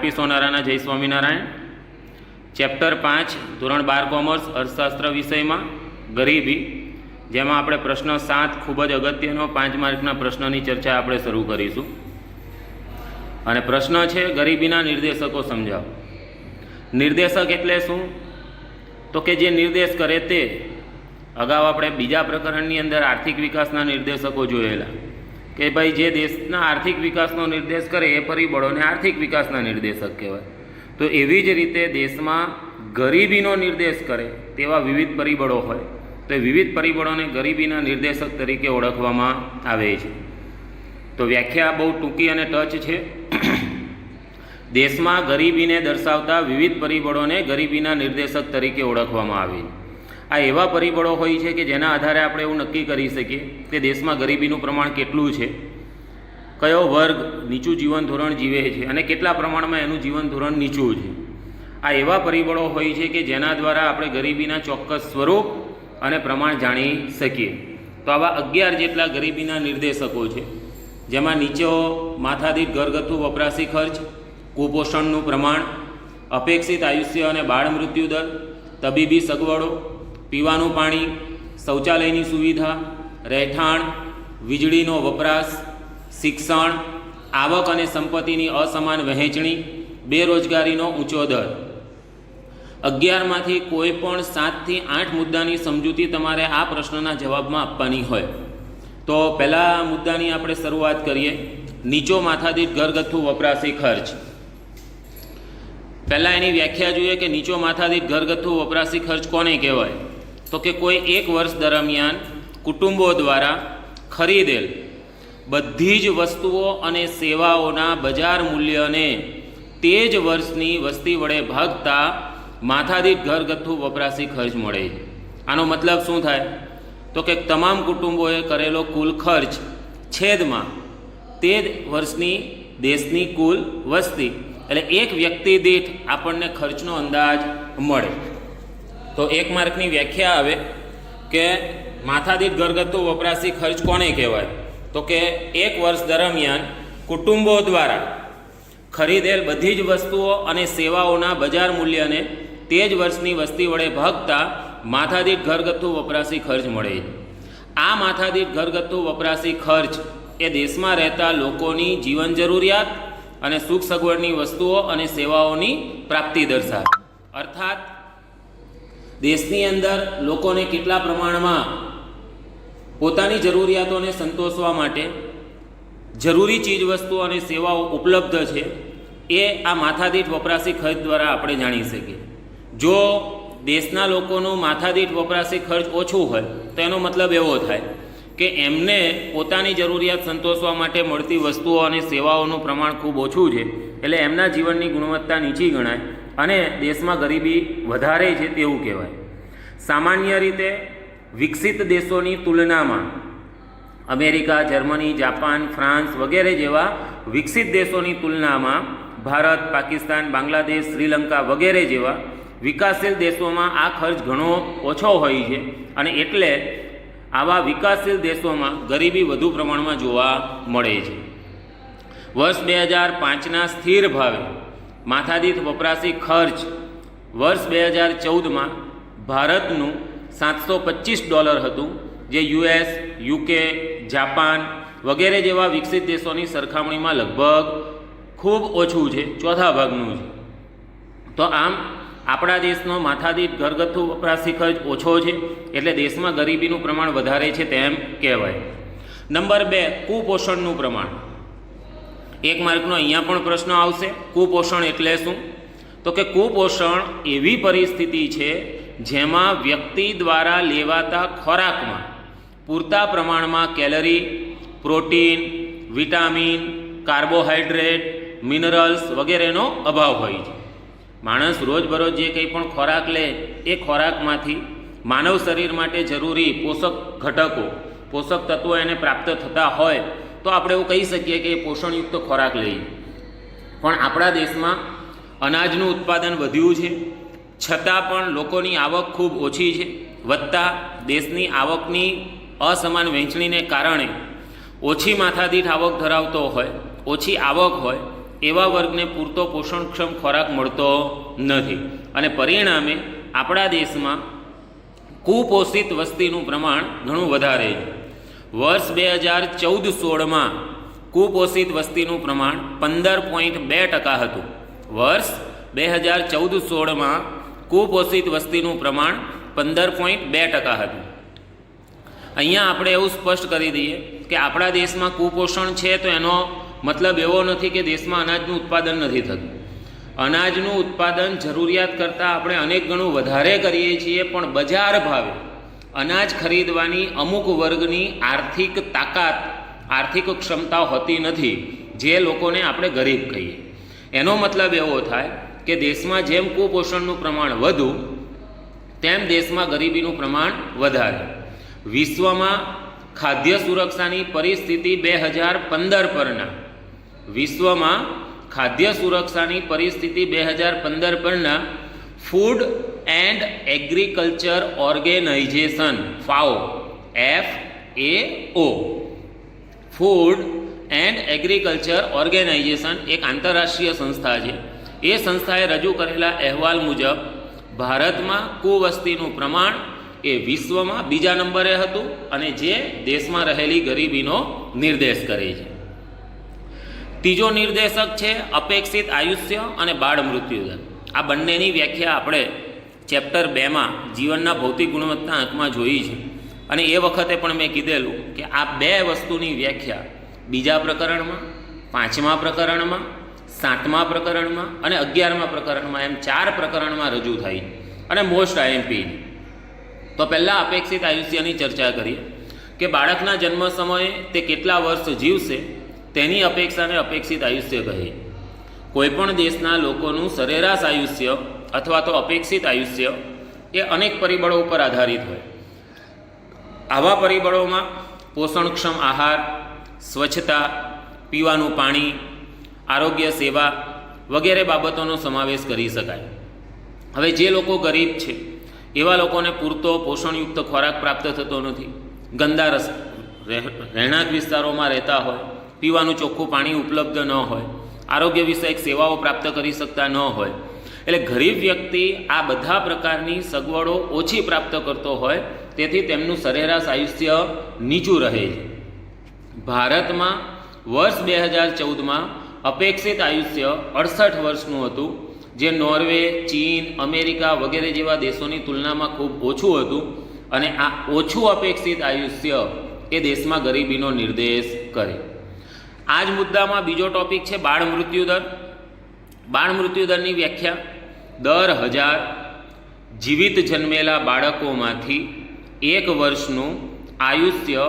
RP સોનારાના જય Swaminarayan. Chapter 5 ધોરણ 12 commerce અર્થશાસ્ત્ર વિષયમાં ગરીબી, જેમાં આપણે પ્રશ્ન 7 ખૂબ જ અગત્યનો 5 માર્કના પ્રશ્નની ચર્ચા આપણે શરૂ કરીશું. અને પ્રશ્ન છે ગરીબીના નિર્દેશકો સમજાવો. નિર્દેશક એટલે શું? તો કે જે નિર્દેશ કરે તે. અગાઉ આપણે બીજા પ્રકરણની અંદર આર્થિક વિકાસના નિર્દેશકો જોયેલા કે ભાઈ જે દેશના આર્થિક વિકાસનો નિર્દેશ કરે એ પરિબળોને આર્થિક વિકાસના નિર્દેશક કહેવાય. તો એવી જ રીતે દેશમાં ગરીબીનો નિર્દેશ કરે તેવા વિવિધ પરિબળો હોય તો એ વિવિધ પરિબળોને ગરીબીના નિર્દેશક તરીકે ઓળખવામાં આવે છે. તો વ્યાખ્યા બહુ ટૂંકી અને ટચ છે. દેશમાં ગરીબીને દર્શાવતા વિવિધ પરિબળોને ગરીબીના નિર્દેશક તરીકે ઓળખવામાં આવે છે. આ એવા પરિબળો હોય છે કે જેના આધારે આપણે એવું નક્કી કરી શકીએ કે દેશમાં ગરીબીનું પ્રમાણ કેટલું છે, કયો વર્ગ નીચું જીવન ધોરણ જીવે છે અને કેટલા પ્રમાણમાં એનું જીવન ધોરણ નીચું છે. આ એવા પરિબળો હોય છે કે જેના દ્વારા આપણે ગરીબીના ચોક્કસ સ્વરૂપ અને પ્રમાણ જાણી શકીએ. તો આવા 11 જેટલા ગરીબીના નિર્દેશકો છે, જેમાં નીચો માથાદીઠ ઘરગથ્થુ વપરાશી ખર્ચ, કુપોષણનું પ્રમાણ, અપેક્ષિત આયુષ્ય અને બાળ મૃત્યુ દર, તબીબી સગવડો, પીવાનું પાણી, શૌચાલયની સુવિધા, રહેઠાણ, વીજળીનો વપરાશ, શિક્ષણ, આવક અને સંપત્તિની અસમાન વહેંચણી, બેરોજગારીનો ઊંચો દર. 11માંથી કોઈ પણ 7 થી 8 મુદ્દાની સમજૂતી તમારે આ પ્રશ્નના જવાબમાં આપવાની હોય. તો પહેલા મુદ્દાની આપણે શરૂઆત કરીએ. નીચો માથાદીઠ ઘરગથ્થુ વપરાશી ખર્ચ. પહેલાં એની વ્યાખ્યા જોઈએ કે નીચો માથાદીઠ ઘરગથ્થુ વપરાશી ખર્ચ કોને કહેવાય? તો કે કોઈ એક વર્ષ દરમિયાન કુટુંબો દ્વારા ખરીદેલ બધી જ વસ્તુઓ અને સેવાઓના બજાર મૂલ્યને તે જ વર્ષની વસ્તી વડે ભાગતા માથાદીઠ ઘરગથ્થુ વપરાશી ખર્ચ મળે છે. આનો મતલબ શું થાય? તો કે તમામ કુટુંબોએ કરેલો કુલ ખર્ચ છેદમાં તે જ વર્ષની દેશની કુલ વસ્તી, એટલે એક વ્યક્તિ દીઠ આપણને ખર્ચનો અંદાજ મળે. તો 1 માર્કની વ્યાખ્યા આવે કે માથાદીઠ ઘરગથ્થુ વપરાશી ખર્ચ કોને કહેવાય? તો કે એક વર્ષ દરમિયાન કુટુંબો દ્વારા ખરીદેલ બધી જ વસ્તુઓ અને સેવાઓના બજાર મૂલ્યને તે જ વર્ષની વસ્તી વડે ભાગતા માથાદીઠ ઘરગથ્થુ વપરાશી ખર્ચ મળે. આ માથાદીઠ ઘરગથ્થુ વપરાશી ખર્ચ એ દેશમાં રહેતા લોકોની જીવન જરૂરિયાત અને સુખ સગવડની વસ્તુઓ અને સેવાઓની પ્રાપ્તિ દર્શાવે. અર્થાત દેશની અંદર લોકોને કેટલા પ્રમાણમાં પોતાની જરૂરિયાતોને સંતોષવા માટે જરૂરી ચીજવસ્તુઓ અને સેવાઓ ઉપલબ્ધ છે એ આ માથાદીઠ વપરાશી ખર્ચ દ્વારા આપણે જાણી શકીએ. જો દેશના લોકોનું માથાદીઠ વપરાશી ખર્ચ ઓછું હોય તો એનો મતલબ એવો થાય કે એમને પોતાની જરૂરિયાત સંતોષવા માટે મળતી વસ્તુઓ અને સેવાઓનું પ્રમાણ ખૂબ ઓછું છે, એટલે એમના જીવનની ગુણવત્તા નીચી ગણાય અને દેશમાં ગરીબી વધારે છે તેવું કહેવાય. સામાન્ય રીતે વિકસિત દેશોની તુલનામાં અમેરિકા, જર્મની, જાપાન, ફ્રાન્સ વગેરે જેવા વિકસિત દેશોની તુલનામાં ભારત, પાકિસ્તાન, બાંગ્લાદેશ, શ્રીલંકા વગેરે જેવા વિકાસશીલ દેશોમાં આ ખર્ચ ઘણો ઓછો હોય છે અને એટલે આવા વિકાસશીલ દેશોમાં ગરીબી વધુ પ્રમાણમાં જોવા મળે છે. વર્ષ 2005ના સ્થિર ભાવે માથાદીઠ વપરાશી ખર્ચ વર્ષ 2014માં ભારતનું $725 હતું, જે US, UK, જાપાન વગેરે જેવા વિકસિત દેશોની સરખામણીમાં લગભગ ખૂબ ઓછું છે, ચોથા ભાગનું છે. તો આમ આપણા દેશનો માથાદીઠ ઘરગથ્થુ વપરાશી ખર્ચ ઓછો છે એટલે દેશમાં ગરીબીનું પ્રમાણ વધારે છે તેમ કહેવાય. નંબર 2, કુપોષણનું પ્રમાણ. 1 માર્કનો અહીંયા પણ પ્રશ્ન આવશે. કુપોષણ એટલે શું? તો કે કુપોષણ એવી પરિસ્થિતિ છે જેમાં વ્યક્તિ દ્વારા લેવાતા ખોરાકમાં પૂરતા પ્રમાણમાં calorie, protein, vitamin, carbohydrate, minerals વગેરેનો અભાવ હોય છે. માણસ રોજબરોજ જે કંઈ પણ ખોરાક લે એ ખોરાકમાંથી માનવ શરીર માટે જરૂરી પોષક ઘટકો, પોષક તત્વો એને પ્રાપ્ત થતા હોય તો આપણે એવું કહી શકીએ કે એ પોષણયુક્ત ખોરાક લઈએ. પણ આપણા દેશમાં અનાજનું ઉત્પાદન વધ્યું છે છતાં પણ લોકોની આવક ખૂબ ઓછી છે. વધતા દેશની આવકની અસમાન વહેંચણીને કારણે ઓછી માથાદીઠ આવક ધરાવતો હોય, ઓછી આવક હોય એવા વર્ગને પૂરતો પોષણક્ષમ ખોરાક મળતો નથી અને પરિણામે આપણા દેશમાં કુપોષિત વસ્તીનું પ્રમાણ ઘણું વધારે છે. વર્ષ 2014-16માં કુપોષિત વસ્તીનું પ્રમાણ 15.2% હતું. વર્ષ 2014-16માં કુપોષિત વસ્તીનું પ્રમાણ 15.2% હતું. અહીંયા આપણે એવું સ્પષ્ટ કરી દઈએ કે આપણા દેશમાં કુપોષણ છે તો એનો મતલબ એવો નથી કે દેશમાં અનાજનું ઉત્પાદન નથી થતું. અનાજનું ઉત્પાદન જરૂરિયાત કરતાં આપણે અનેક ગણું વધારે કરીએ છીએ, પણ બજાર ભાવે અનાજ ખરીદવાની અમુક વર્ગની આર્થિક તાકાત, આર્થિક ક્ષમતા હોતી નથી, જે લોકોને આપણે ગરીબ કહીએ. એનો મતલબ એવો થાય કે દેશમાં જેમ કુપોષણનું પ્રમાણ વધુ તેમ દેશમાં ગરીબીનું પ્રમાણ વધારે. વિશ્વમાં ખાદ્ય સુરક્ષાની પરિસ્થિતિ 2015 પરના વિશ્વમાં ખાદ્ય સુરક્ષાની પરિસ્થિતિ 2015 પરના food and agriculture organization FAO food and agriculture organization એક આંતરરાષ્ટ્રીય સંસ્થા છે. એ સંસ્થાએ રજૂ કરેલા અહેવાલ મુજબ ભારતમાં કુવસ્તીનું પ્રમાણ એ વિશ્વમાં બીજા નંબરે હતું અને જે દેશમાં રહેલી ગરીબીનો નિર્દેશ કરે છે. ત્રીજો નિર્દેશક છે અપેક્ષિત આયુષ્ય અને બાળ મૃત્યુદર. આ બંનેની વ્યાખ્યા આપણે ચેપ્ટર 2માં જીવનના ભૌતિક ગુણવત્તા આંકમાં જોઈ છે અને એ વખતે પણ મેં કીધેલું કે આ બે વસ્તુની વ્યાખ્યા બીજા પ્રકરણમાં, 5મા પ્રકરણમાં, 7મા પ્રકરણમાં અને 11મા પ્રકરણમાં એમ 4 પ્રકરણમાં રજૂ થઈ અને મોસ્ટ આઈએમપી. તો પહેલાં અપેક્ષિત આયુષ્યની ચર્ચા કરીએ કે બાળકના જન્મ સમયે તે કેટલા વર્ષ જીવશે તેની અપેક્ષાને અપેક્ષિત આયુષ્ય કહે. કોઈપણ દેશના લોકોનું સરેરાશ આયુષ્ય અથવા તો અપેક્ષિત આયુષ્ય એ અનેક પરિબળો ઉપર આધારિત હોય. આવા પરિબળોમાં પોષણક્ષમ આહાર, સ્વચ્છતા, પીવાનું પાણી, આરોગ્ય સેવા વગેરે બાબતોનો સમાવેશ કરી શકાય. હવે જે લોકો ગરીબ છે એવા લોકોને પૂરતો પોષણયુક્ત ખોરાક પ્રાપ્ત થતો નથી, ગંદા રહેણાંક વિસ્તારોમાં રહેતા હોય, પીવાનું ચોખ્ખું પાણી ઉપલબ્ધ ન હોય, આરોગ્ય વિષયક સેવાઓ પ્રાપ્ત કરી શકતા ન હોય, એટલે ગરીબ વ્યક્તિ આ બધા પ્રકારની સગવડો ઓછી પ્રાપ્ત કરતો હોય, તેથી તેમનું સરેરાશ આયુષ્ય નીચું રહે છે. ભારતમાં વર્ષ 2014માં અપેક્ષિત આયુષ્ય 68 વર્ષનું હતું, જે નોર્વે, ચીન, અમેરિકા વગેરે જેવા દેશોની તુલનામાં ખૂબ ઓછું હતું અને આ ઓછું અપેક્ષિત આયુષ્ય એ દેશમાં ગરીબીનો નિર્દેશ કરે. આ જ મુદ્દામાં બીજો ટોપિક છે બાળ મૃત્યુદર. બાળ મૃત્યુદરની વ્યાખ્યા: દર 1000 જીવિત જન્મેલા બાળકોમાંથી 1 વર્ષનું આયુષ્ય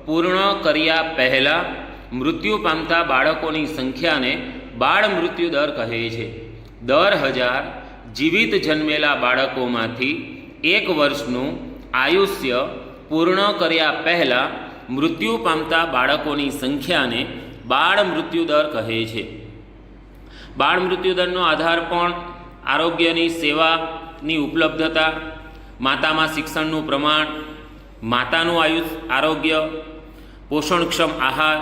પૂર્ણ કર્યા પહેલાં મૃત્યુ પામતા બાળકોની સંખ્યાને બાળ મૃત્યુદર કહે છે. દર 1000 જીવિત જન્મેલા બાળકોમાંથી 1 વર્ષનું આયુષ્ય પૂર્ણ કર્યા પહેલાં મૃત્યુ પામતા બાળકોની સંખ્યાને બાળ મૃત્યુદર કહે છે. બાળ મૃત્યુદરનો આધાર પણ આરોગ્યની સેવાની ઉપલબ્ધતા, માતામાં શિક્ષણનું પ્રમાણ, માતાનું આરોગ્ય, પોષણક્ષમ આહાર,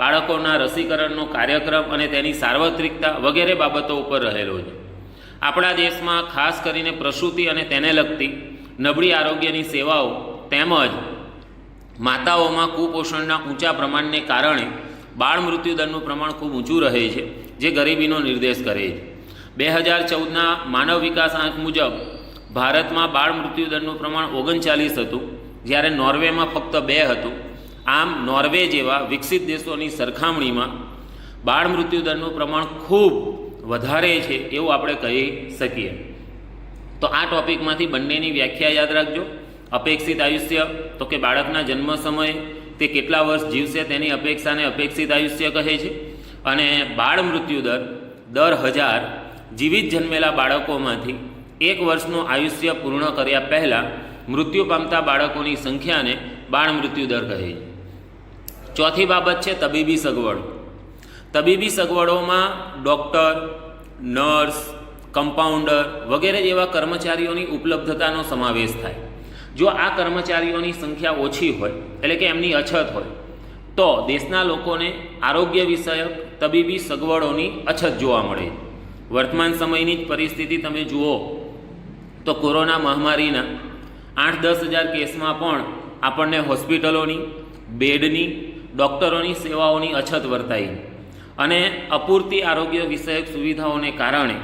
બાળકોના રસીકરણનો કાર્યક્રમ અને તેની સાર્વત્રિકતા વગેરે બાબતો ઉપર રહેલો છે. આપણા દેશમાં ખાસ કરીને પ્રસૂતિ અને તેને લગતી નબળી આરોગ્યની સેવાઓ તેમજ માતાઓમાં કુપોષણના ઊંચા પ્રમાણને કારણે બાળ મૃત્યુદરનું પ્રમાણ ખૂબ ઊંચું રહે છે, જે ગરીબીનો નિર્દેશ કરે છે. 2014ના માનવ વિકાસ આંક મુજબ ભારતમાં બાળ મૃત્યુદરનું પ્રમાણ 39 હતું, જ્યારે નોર્વેમાં ફક્ત 2 હતું. આમ નોર્વે જેવા વિકસિત દેશોની સરખામણીમાં બાળ મૃત્યુદરનું પ્રમાણ ખૂબ વધારે છે એવું આપણે કહી શકીએ. તો આ ટોપિકમાંથી બંનેની વ્યાખ્યા યાદ રાખજો. અપેક્ષિત આયુષ્ય તો કે બાળકના જન્મ સમયે તે કેટલા વર્ષ જીવશે તેની અપેક્ષાને અપેક્ષિત આયુષ્ય કહે છે, અને બાળ મૃત્યુદર દર 1000 જીવિત જન્મેલા બાળકોમાંથી 1 વર્ષનું આયુષ્ય પૂર્ણ કર્યા પહેલાં મૃત્યુ પામતા બાળકોની સંખ્યાને બાળ મૃત્યુદર કહે છે. ચોથી બાબત છે તબીબી સગવડો. તબીબી સગવડોમાં ડૉક્ટર, નર્સ, કમ્પાઉન્ડર વગેરે જેવા કર્મચારીઓની ઉપલબ્ધતાનો સમાવેશ થાય. જો આ કર્મચારીઓની સંખ્યા ઓછી હોય, એટલે કે એમની અછત હોય, તો દેશના લોકોને આરોગ્ય વિષયક તબીબી સગવડોની અછત જોવા મળે. વર્તમાન સમયની જ પરિસ્થિતિ તમે જુઓ તો કોરોના મહામારીના 8-10 હજાર કેસમાં પણ આપણને હોસ્પિટલોની, બેડની, ડૉક્ટરોની સેવાઓની અછત વર્તાઈ અને અપૂરતી આરોગ્ય વિષયક સુવિધાઓને કારણે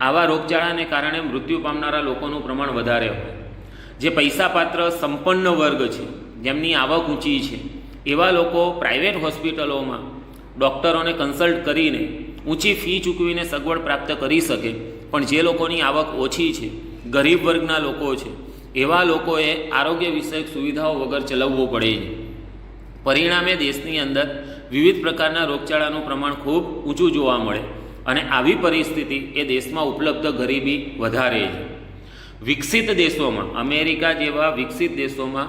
આવા રોગચાળાને કારણે મૃત્યુ પામનારા લોકોનું પ્રમાણ વધારે હોય. જે પૈસાપાત્ર સંપન્ન વર્ગ છે, જેમની આવક ઊંચી છે, એવા લોકો પ્રાઇવેટ હોસ્પિટલોમાં ડૉક્ટરોને કન્સલ્ટ કરીને ઊંચી ફી ચૂકવીને સગવડ પ્રાપ્ત કરી શકે. પણ જે લોકોની આવક ઓછી છે, ગરીબ વર્ગના લોકો છે, એવા લોકોએ આરોગ્ય વિષયક સુવિધાઓ વગર ચલાવવું પડે છે. પરિણામે દેશની અંદર વિવિધ પ્રકારના રોગચાળાનું પ્રમાણ ખૂબ ઊંચું જોવા મળે અને આવી પરિસ્થિતિ એ દેશમાં ઉપલબ્ધ ગરીબી વધારે છે. વિકસિત દેશોમાં, અમેરિકા જેવા વિકસિત દેશોમાં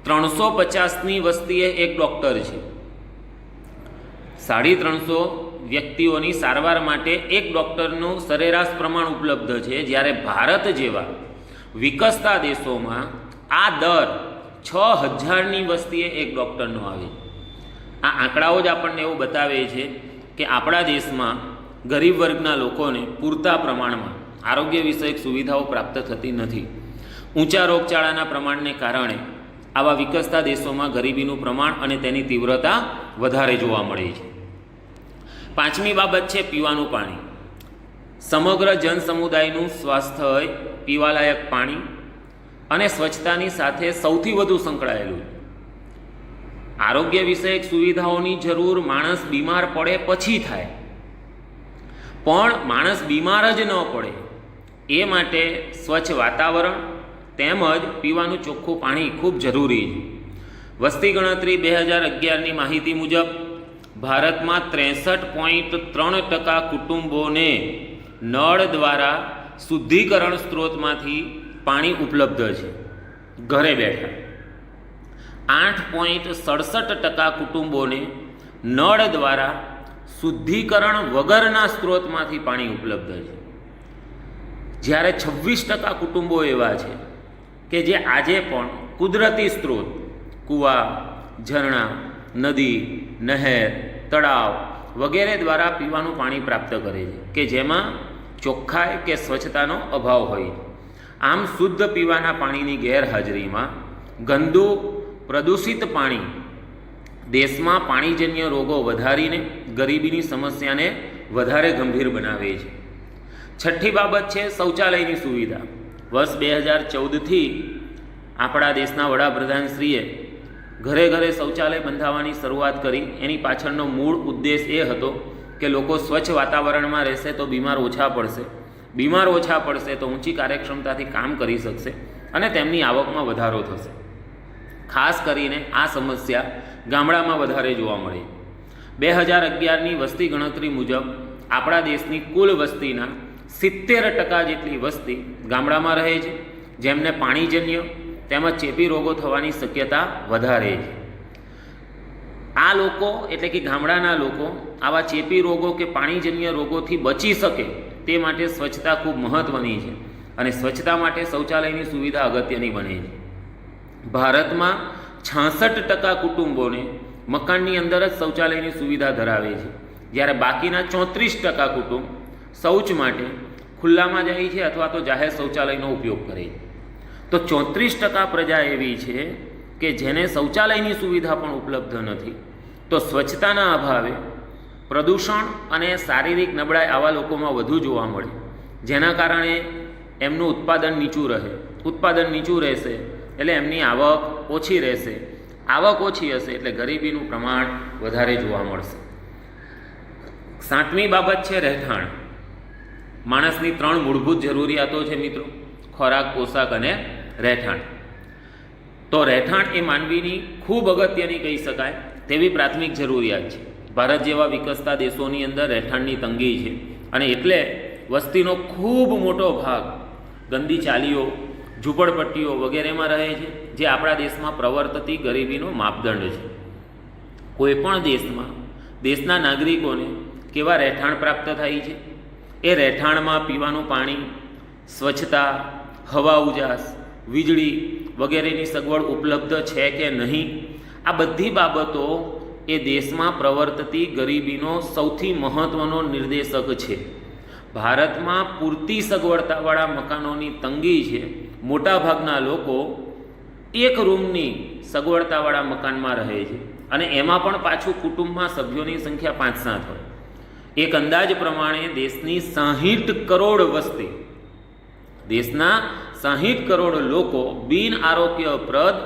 350ની વસ્તીએ એક ડૉક્ટર છે. 350 વ્યક્તિઓની સારવાર માટે એક ડૉક્ટરનું સરેરાશ પ્રમાણ ઉપલબ્ધ છે, જ્યારે ભારત જેવા વિકસતા દેશોમાં આ દર 6000ની વસ્તીએ એક ડૉક્ટરનો આવે. આ આંકડાઓ જ આપણને એવું બતાવે છે કે આપણા દેશમાં ગરીબ વર્ગના લોકોને પૂરતા પ્રમાણમાં આરોગ્ય વિષયક સુવિધાઓ પ્રાપ્ત થતી નથી. ઊંચા રોગચાળાના પ્રમાણને કારણે આવા વિકસતા દેશોમાં ગરીબીનું પ્રમાણ અને તેની તીવ્રતા વધારે જોવા મળે છે. 5મી બાબત છે પીવાનું પાણી. સમગ્ર જનસમુદાયનું સ્વાસ્થ્ય, પીવાલાયક પાણી અને સ્વચ્છતાની સાથે સૌથી વધુ સંકળાયેલું. આરોગ્ય વિષયક સુવિધાઓની જરૂર માણસ બીમાર પડે પછી થાય, પણ માણસ બીમાર જ ન પડે એ માટે સ્વચ્છ વાતાવરણ તેમજ પીવાનું ચોખ્ખું પાણી ખૂબ જરૂરી છે. વસ્તી ગણતરી 2011ની માહિતી મુજબ ભારતમાં 63.3% કુટુંબોને નળ દ્વારા શુદ્ધિકરણ સ્ત્રોતમાંથી પાણી ઉપલબ્ધ છે ઘરે બેઠા. 8.67% કુટુંબોને નળ દ્વારા શુદ્ધિકરણ વગરના સ્ત્રોતમાંથી પાણી ઉપલબ્ધ છે, જ્યારે 26% કુટુંબો એવા છે કે જે આજે પણ કુદરતી સ્ત્રોત, કૂવા, ઝરણા, નદી, નહેર, તળાવ વગેરે દ્વારા પીવાનું પાણી પ્રાપ્ત કરે છે, કે જેમાં ચોખ્ખાઈ કે સ્વચ્છતાનો અભાવ હોય. આમ શુદ્ધ પીવાના પાણીની ગેરહાજરીમાં ગંદુ પ્રદૂષિત પાણી દેશમાં પાણીજન્ય રોગો વધારીને ગરીબીની સમસ્યાને વધારે ગંભીર બનાવે છે. 6ઠ્ઠી બાબત છે શૌચાલયની સુવિધા. વર્ષ 2014થી આપણા દેશના વડાપ્રધાનશ્રીએ ઘરે ઘરે શૌચાલય બંધાવવાની શરૂઆત કરી. એની પાછળનો મૂળ ઉદ્દેશ એ હતો કે લોકો સ્વચ્છ વાતાવરણમાં રહેશે તો બીમાર ઓછા પડશે, બીમાર ઓછા પડશે તો ઊંચી કાર્યક્ષમતાથી કામ કરી શકશે અને તેમની આવકમાં વધારો થશે. ખાસ કરીને આ સમસ્યા ગામડામાં વધારે જોવા મળે. 2011ની વસ્તી ગણતરી મુજબ આપણા દેશની કુલ વસ્તીના 70% જેટલી વસ્તી ગામડામાં રહે છે, જેમને પાણીજન્ય તેમજ ચેપી રોગો થવાની શક્યતા વધારે છે. આ લોકો એટલે કે ગામડાના લોકો આવા ચેપી રોગો કે પાણીજન્ય રોગોથી બચી શકે તે માટે સ્વચ્છતા ખૂબ મહત્ત્વની છે અને સ્વચ્છતા માટે શૌચાલયની સુવિધા અગત્યની બને છે. ભારતમાં 66% કુટુંબોને મકાનની અંદર જ શૌચાલયની સુવિધા ધરાવે છે, જ્યારે બાકીના 34% કુટુંબ શૌચ માટે ખુલ્લામાં જાય છે અથવા તો જાહેર શૌચાલયનો ઉપયોગ કરે છે. તો 34% પ્રજા એવી છે કે જેને શૌચાલયની સુવિધા પણ ઉપલબ્ધ નથી. તો સ્વચ્છતાના અભાવે પ્રદૂષણ અને શારીરિક નબળાઈ આવા લોકોમાં વધુ જોવા મળે, જેના કારણે એમનું ઉત્પાદન નીચું રહે. ઉત્પાદન નીચું રહેશે એટલે એમની આવક ઓછી રહેશે. આવક ઓછી હશે એટલે ગરીબીનું પ્રમાણ વધારે જોવા મળશે. 7મી બાબત છે રહેઠાણ. માણસની 3 મૂળભૂત જરૂરિયાતો છે મિત્રો: ખોરાક, પોશાક અને રહેઠાણ. તો રહેઠાણ એ માનવીની ખૂબ અગત્યની કહી શકાય તેવી પ્રાથમિક જરૂરિયાત છે. ભારત જેવા વિકસતા દેશોની અંદર રહેઠાણની તંગી છે અને એટલે વસ્તીનો ખૂબ મોટો ભાગ ગંદી ચાલીઓ, ઝૂંપડપટ્ટીઓ વગેરેમાં રહે છે, જે આપણા દેશમાં પ્રવર્તતી ગરીબીનો માપદંડ છે. કોઈપણ દેશમાં દેશના નાગરિકોને કેવા રહેઠાણ પ્રાપ્ત થાય છે? એ રહેઠાણમાં પીવાનું પાણી, સ્વચ્છતા, હવા ઉજાસ, વીજળી વગેરેની સગવડ ઉપલબ્ધ છે કે નહીં, આ બધી બાબતો એ દેશમાં પ્રવર્તતી ગરીબીનો સૌથી મહત્ત્વનો નિર્દેશક છે. ભારતમાં પૂરતી સગવડતાવાળા મકાનોની તંગી છે. મોટાભાગના લોકો એક રૂમની સગવડતાવાળા મકાનમાં રહે છે અને એમાં પણ પાછું કુટુંબમાં સભ્યોની સંખ્યા 5-7 હોય. એક અંદાજ પ્રમાણે દેશની 60 કરોડ વસ્તી, દેશના 60 કરોડ લોકો બિન આરોગ્યપ્રદ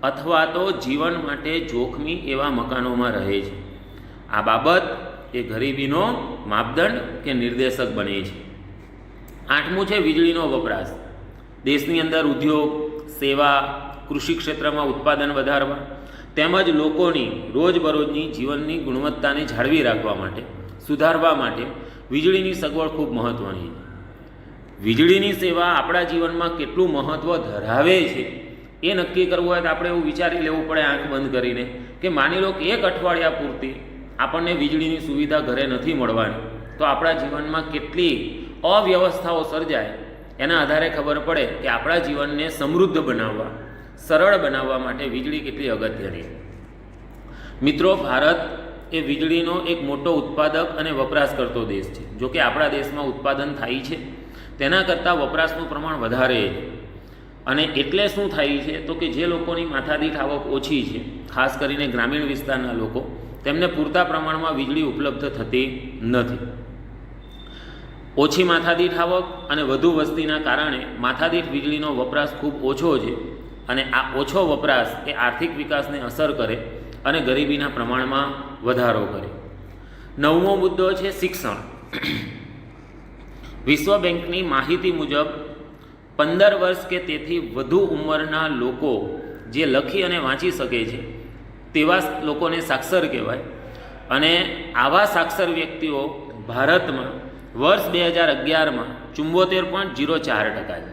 અથવા તો જીવન માટે જોખમી એવા મકાનોમાં રહે છે. આ બાબત એ ગરીબીનો માપદંડ કે નિર્દેશક બને છે. 8મું છે વીજળીનો વપરાશ. દેશની અંદર ઉદ્યોગ, સેવા, કૃષિ ક્ષેત્રમાં ઉત્પાદન વધારવા તેમજ લોકોની રોજબરોજની જીવનની ગુણવત્તાને જાળવી રાખવા માટે, સુધારવા માટે વીજળીની સગવડ ખૂબ મહત્ત્વની છે. વીજળીની સેવા આપણા જીવનમાં કેટલું મહત્ત્વ ધરાવે છે એ નક્કી કરવું હોય તો આપણે એવું વિચારી લેવું પડે આંખ બંધ કરીને કે માની લો કે એક અઠવાડિયા પૂરતી આપણને વીજળીની સુવિધા ઘરે નથી મળવાની તો આપણા જીવનમાં કેટલી અવ્યવસ્થાઓ સર્જાય. એના આધારે ખબર પડે કે આપણા જીવનને સમૃદ્ધ બનાવવા, સરળ બનાવવા માટે વીજળી કેટલી અગત્યની છે. મિત્રો, ભારત એ વીજળીનો એક મોટો ઉત્પાદક અને વપરાશ કરતો દેશ છે. જો કે આપણા દેશમાં ઉત્પાદન થાય છે તેના કરતાં વપરાશનું પ્રમાણ વધારે છે. અને એટલે શું થાય છે તો કે જે લોકોની માથાદીઠ આવક ઓછી છે, ખાસ કરીને ગ્રામીણ વિસ્તારના લોકો, તેમને પૂરતા પ્રમાણમાં વીજળી ઉપલબ્ધ થતી નથી. ઓછી માથાદીઠ આવક અને વધુ વસ્તીના કારણે માથાદીઠ વીજળીનો વપરાશ ખૂબ ઓછો છે અને આ ઓછો વપરાશ એ આર્થિક વિકાસને અસર કરે અને ગરીબીના પ્રમાણમાં વધારો કરે. 9મો મુદ્દો છે શિક્ષણ. વિશ્વ બેંકની માહિતી મુજબ 15 વર્ષ કે તેથી વધુ ઉંમરના લોકો જે લખી અને વાંચી શકે છે તેવા લોકોને સાક્ષર કહેવાય. અને આવા સાક્ષર વ્યક્તિઓ ભારતમાં વર્ષ 2011માં 74.04% છે.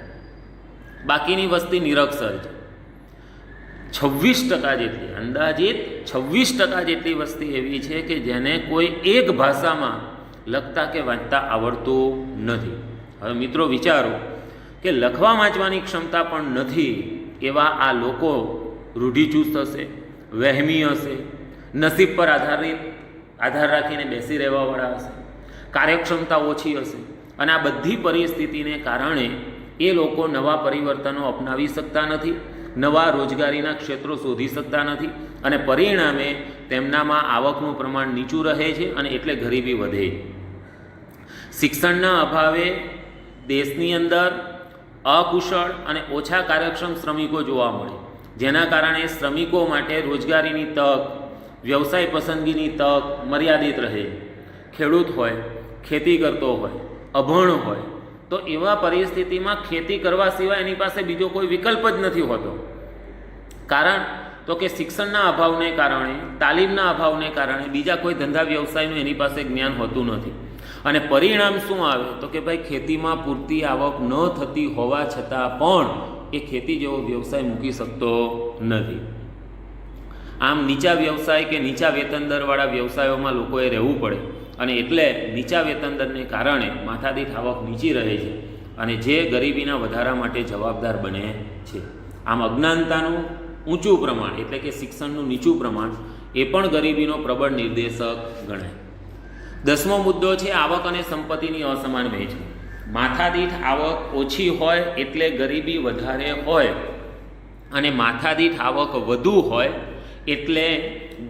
બાકીની વસ્તી નિરક્ષર છે. 26% જેટલી, અંદાજિત 26% જેટલી વસ્તી એવી છે કે જેને કોઈ એક ભાષામાં લખતા કે વાંચતા આવડતું નથી. હવે મિત્રો વિચારો કે લખવા વાંચવાની ક્ષમતા પણ નથી એવા આ લોકો રૂઢિચુસ્ત હશે, વહેમી હશે, નસીબ પર આધાર રાખીને બેસી રહેવાવાળા હશે, કાર્યક્ષમતા ઓછી હશે અને આ બધી પરિસ્થિતિને કારણે એ લોકો નવા પરિવર્તનો અપનાવી શકતા નથી, નવા રોજગારીના ક્ષેત્રો શોધી શકતા નથી અને પરિણામે તેમનામાં આવકનું પ્રમાણ નીચું રહે છે અને એટલે ગરીબી વધે છે. શિક્ષણના અભાવે દેશની અંદર અકુશળ અને ઓછા કાર્યક્ષમ શ્રમિકો જોવા મળે, જેના કારણે શ્રમિકો માટે રોજગારીની તક, વ્યવસાય પસંદગીની તક મર્યાદિત રહે. ખેડૂત હોય, ખેતી કરતો હોય, અભણ હોય તો એવા પરિસ્થિતિમાં ખેતી કરવા સિવાય એની પાસે બીજો કોઈ વિકલ્પ જ નથી હોતો. કારણ તો કે શિક્ષણના અભાવને કારણે, તાલીમના અભાવને કારણે બીજા કોઈ ધંધા વ્યવસાયનું એની પાસે જ્ઞાન હોતું નથી. અને પરિણામ શું આવે તો કે ભાઈ ખેતીમાં પૂરતી આવક ન થતી હોવા છતાં પણ એ ખેતી જેવો વ્યવસાય મૂકી શકતો નથી. આમ નીચા વ્યવસાય કે નીચા વેતન દરવાળા વ્યવસાયોમાં લોકોએ રહેવું પડે અને એટલે નીચા વેતન દરને કારણે માથાદીઠ આવક નીચી રહે છે અને જે ગરીબીના વધારા માટે જવાબદાર બને છે. આમ અજ્ઞાનતાનું ઊંચું પ્રમાણ એટલે કે શિક્ષણનું નીચું પ્રમાણ એ પણ ગરીબીનો પ્રબળ નિર્દેશક ગણાય. 10મો મુદ્દો છે આવક અને સંપત્તિની અસમાન વહેંચણી. માથાદીઠ આવક ઓછી હોય એટલે ગરીબી વધારે હોય અને માથાદીઠ આવક વધુ હોય એટલે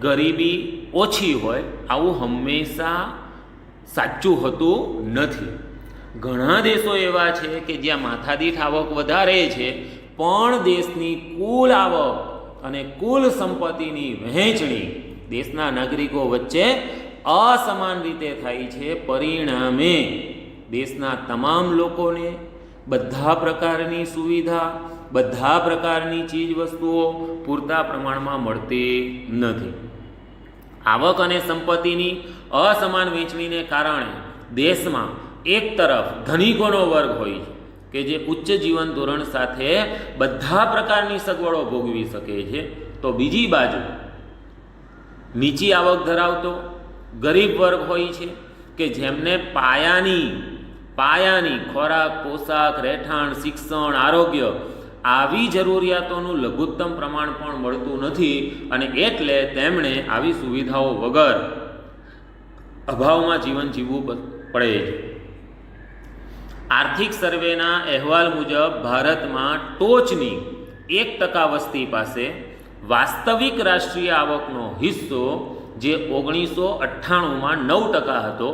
ગરીબી ઓછી હોય, આવું હંમેશા સાચું હોતું નથી. ઘણા દેશો એવા છે કે જ્યાં માથાદીઠ આવક વધારે છે પણ દેશની કુલ આવક અને કુલ સંપત્તિની વહેંચણી દેશના નાગરિકો વચ્ચે અસમાન રીતે થાય છે. પરિણામે દેશના તમામ લોકોને બધા પ્રકારની સુવિધા, બધા પ્રકારની ચીજ વસ્તુઓ પૂરતા પ્રમાણમાં મળતી નથી. આવક અને સંપત્તિની અસમાન વહેંચણીને કારણે દેશમાં એક તરફ ધનિકોનો વર્ગ હોય છે કે જે ઉચ્ચ જીવન ધોરણ સાથે બધા પ્રકારની સગવડો ભોગવી શકે છે, તો બીજી બાજુ નીચી આવક ધરાવતો ગરીબ વર્ગ હોય છે કે જેમને પાયાની ખોરાક, પોશાક, રહેઠાણ, શિક્ષણ, આરોગ્ય આવી જરૂરિયાતોનું લઘુત્તમ પ્રમાણ પણ મળતું નથી અને એટલે તેમણે આવી સુવિધાઓ વગર અભાવમાં જીવન જીવવું પડે છે. આર્થિક સર્વેના અહેવાલ મુજબ ભારતમાં ટોચની 1% વસ્તી પાસે વાસ્તવિક રાષ્ટ્રીય આવકનો હિસ્સો જે 1998માં 9% હતો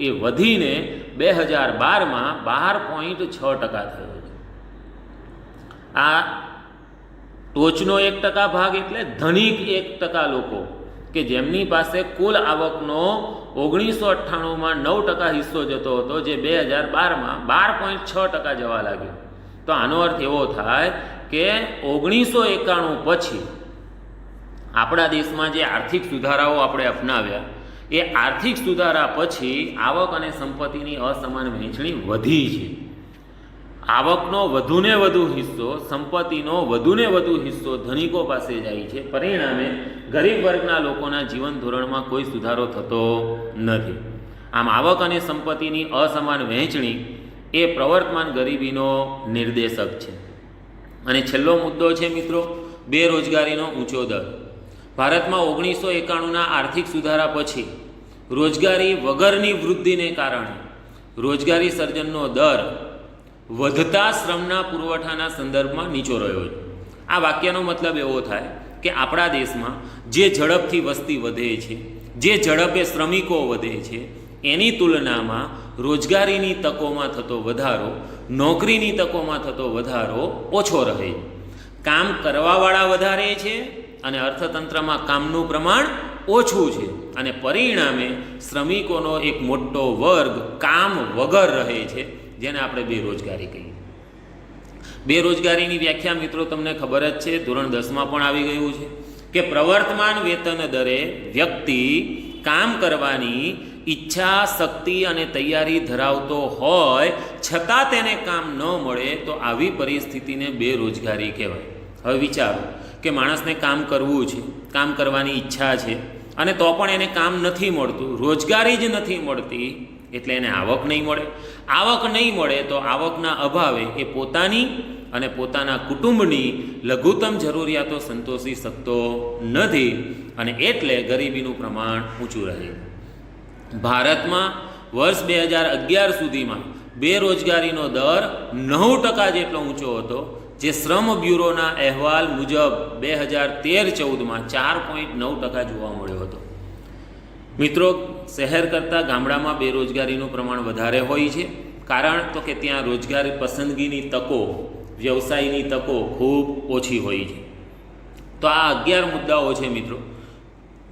એ વધીને 2012માં 12.6% થયો છે. આ ટોચનો 1% ભાગ એટલે ધનિક 1% લોકો કે જેમની પાસે કુલ આવકનો 1998માં 9% હિસ્સો જતો હતો, જે 2012માં 12.6% જવા લાગ્યો. તો આનો અર્થ એવો થાય કે 1991 પછી આપણા દેશમાં જે આર્થિક સુધારાઓ આપણે અપનાવ્યા એ આર્થિક સુધારા પછી આવક અને સંપત્તિની અસમાન વહેંચણી વધી છે. આવકનો વધુને વધુ હિસ્સો, સંપત્તિનો વધુને વધુ હિસ્સો ધનિકો પાસે જાય છે. પરિણામે ગરીબ વર્ગના લોકોના જીવન ધોરણમાં કોઈ સુધારો થતો નથી. આમ આવક અને સંપત્તિની અસમાન વહેંચણી એ પ્રવર્તમાન ગરીબીનો નિર્દેશક છે. અને છેલ્લો મુદ્દો છે મિત્રો, બેરોજગારીનો ઊંચો દર. ભારતમાં 1991ના આર્થિક સુધારા પછી રોજગારી વગરની વૃદ્ધિને કારણે રોજગારી સર્જનનો દર વધતા શ્રમના પુરવઠાના સંદર્ભમાં નીચો રહ્યો છે. આ વાક્યનો મતલબ એવો થાય કે આપણા દેશમાં જે ઝડપથી વસ્તી વધે છે, જે ઝડપે શ્રમિકો વધે છે, એની તુલનામાં રોજગારીની તકોમાં થતો વધારો, નોકરીની તકોમાં થતો વધારો ઓછો રહે છે. કામ કરવાવાળા વધારે છે અને અર્થતંત્રમાં કામનું પ્રમાણ ઓછું છે અને પરિણામે શ્રમિકોનો એક મોટો વર્ગ કામ વગર રહે છે, જેને આપણે બેરોજગારી કહીએ. બેરોજગારીની વ્યાખ્યા મિત્રો તમને ખબર જ છે, ધોરણ 10માં પણ આવી ગયું છે કે પ્રવર્તમાન વેતન દરે વ્યક્તિ કામ કરવાની ઈચ્છા, શક્તિ અને તૈયારી ધરાવતો હોય છતાં તેને કામ ન મળે તો આવી પરિસ્થિતિને બેરોજગારી કહેવાય. હવે વિચારો કે માણસને કામ કરવું છે, કામ કરવાની ઈચ્છા છે અને તો પણ એને કામ નથી મળતું, રોજગારી જ નથી મળતી, એટલે એને આવક નહીં મળે. આવક નહીં મળે તો આવકના અભાવે એ પોતાની અને પોતાના કુટુંબની લઘુત્તમ જરૂરિયાતો સંતોષી શકતો નથી અને એટલે ગરીબીનું પ્રમાણ ઊંચું રહે. ભારતમાં વર્ષ 2011 સુધીમાં બેરોજગારીનો દર 9% જેટલો ઊંચો હતો, જે શ્રમ બ્યુરોના અહેવાલ મુજબ 2013-14માં 4.9% જોવા મળ્યો હતો. મિત્રો, શહેર કરતાં ગામડામાં બેરોજગારીનું પ્રમાણ વધારે હોય છે. કારણ તો કે ત્યાં રોજગારી પસંદગીની તકો, વ્યવસાયની તકો ખૂબ ઓછી હોય છે. તો આ 11 મુદ્દાઓ છે મિત્રો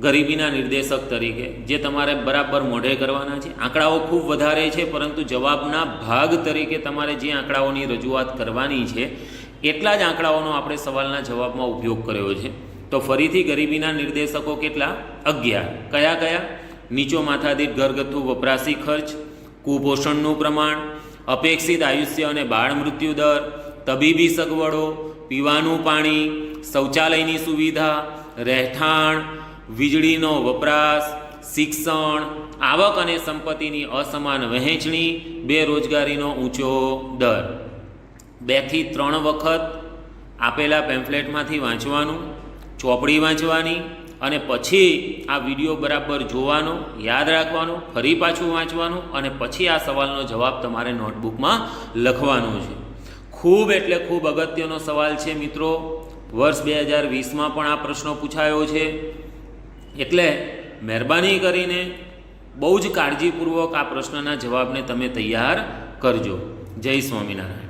ગરીબીના નિર્દેશક તરીકે, જે તમારે બરાબર મોઢે કરવાના છે. આંકડાઓ ખૂબ વધારે છે, પરંતુ જવાબના ભાગ તરીકે તમારે જે આંકડાઓની રજૂઆત કરવાની છે એટલા જ આંકડાઓનો આપણે સવાલના જવાબમાં ઉપયોગ કર્યો છે. તો ફરીથી ગરીબીના નિર્દેશકો કેટલા? 11. કયા કયા? નીચો માથાદીઠ ઘરગથ્થુ વપરાશી ખર્ચ, કુપોષણનું પ્રમાણ, અપેક્ષિત આયુષ્ય અને બાળ મૃત્યુ દર, તબીબી સગવડો, પીવાનું પાણી, શૌચાલયની સુવિધા, રહેઠાણ, વીજળીનો વપરાશ, શિક્ષણ, આવક અને સંપત્તિની અસમાન વહેંચણી, બેરોજગારીનો ઊંચો દર. 2 થી 3 વખત આપેલા પેમ્ફલેટમાંથી વાંચવાનું, ચોપડી વાંચવાની અને પછી આ વિડીયો બરાબર જોવાનો, યાદ રાખવાનો, ફરી પાછું વાંચવાનું અને પછી આ સવાલનો જવાબ તમારે નોટબુકમાં લખવાનો છે. ખૂબ એટલે ખૂબ અગત્યનો સવાલ છે મિત્રો. વર્ષ 2020માં પણ આ પ્રશ્નો પૂછાયો છે, એટલે મહેરબાની કરીને બહુ જ કાળજીપૂર્વક આ પ્રશ્નના જવાબને તમે તૈયાર કરજો. જય સ્વામિનારાયણ.